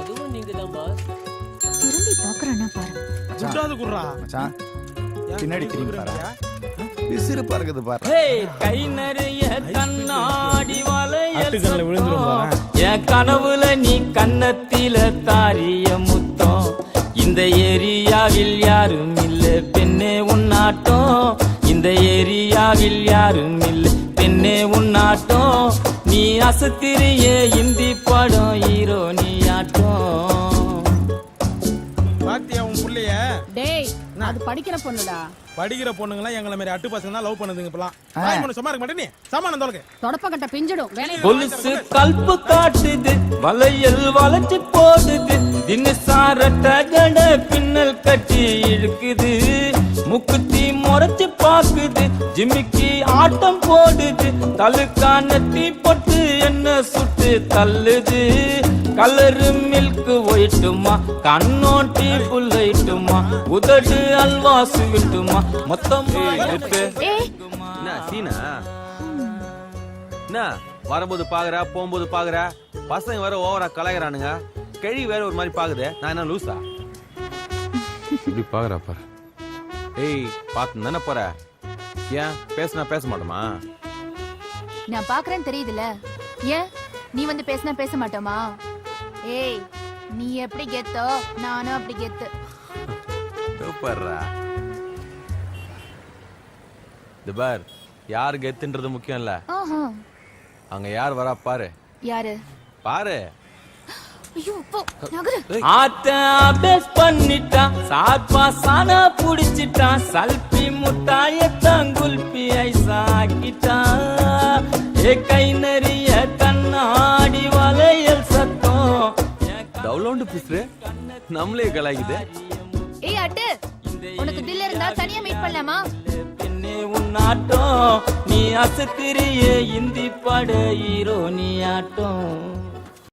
அதுவும் நீங்க தான் பாஸ். திரும்பி பாக்குறானா பாரு. குட்டாது குறா மச்சான் பின்னாடி திரும்பி பாரு. விசிறு பறக்குது பாரு. கை நிறைய கண்ணாடி அட்டுக்கல்ல விழுந்துரும் பாரு. என் கனவுல நீ கன்னத்தில தாரிய முத்தம். இந்த ஏரியாவில் யாரும் இல்ல பெண்ணே உன்னாட்டம். இந்த ஏரியாவில் யாரும் இல்ல பெண்ணே உன்னாட்டம். நீ அசத்திரியே இந்தி படம் ஹீரோ நீ ஆட்டம். பாத்தியா உன் புள்ளைய? டேய் அது படிக்கிற பொண்ணுடா. படிக்கிற பொண்ணுங்கலாம் எங்களை மாதிரி அட்டு பசங்க தான் லவ் பண்ணுதுங்க இப்பலாம். வாய் பண்ண சும்மா இருக்க மாட்டே நீ. சமானம் தொலைங்க. தொடப்பக்கட்ட பிஞ்சிடும். கொலுசு கல்பு காட்டுது வளையல் வளைச்சு போடுது. தினசாரட்ட கட பின்னல் கட்டி இழுக்குது. முக்குத்தி முறைச்சு பாக்குது ஜிமிக்கி ஆட்டம் போடுது. தலுக்கானத்தி பொட்டு என்ன சுட்டு தள்ளுது. கலரு மில்க் ஒயிட்டுமா கண்ணோட்டி புல்லைட்டுமா உதடு அல்வா சுவிட்டுமா மொத்தமா வரும்போது பாக்குற போகும்போது பாக்குற பசங்க வேற ஓவரா கலாய்கிறானுங்க. கேள்வி வேற ஒரு மாதிரி பாக்குது. நான் என்ன லூசா இப்படி பாக்குறா பாரு. ஏய் பார்த்து தானே போற. ஏன் பேசினா பேச மாட்டோமா? நான் பாக்குறேன்னு தெரியுதுல. ஏன் நீ வந்து பேசினா பேச மாட்டோமா? ஏய் நீ எப்படி கெத்தோ நானும் அப்படி கெத்து. சூப்பர்ரா. இந்த பார் யாரு கெத்துன்றது முக்கியம் இல்ல. அங்க யார் வரா பாரு. யாரு பாரு. ஐயோ போ நகரு. ஆத்த அபேஸ் பண்ணிட்டான் சாப்பா சானா புடிச்சிட்டான். சல்பி முட்டாயத்தான் குல்பி ஐசாக்கிட்டான். ஏ கை நிறைய கண்ணாடி வளையல் சத்தம். டவுன்லோடு பிஸ்ரு நம்மளே கலாய்க்குது. ஏய் அட்டு உனக்கு தில் இருந்தா தனியா மீட் பண்ணலாமா? பெண்ணே உன்னாட்டம். நீ அசத்திரியே இந்தி பட ஹீரோ நீ ஆட்டம்.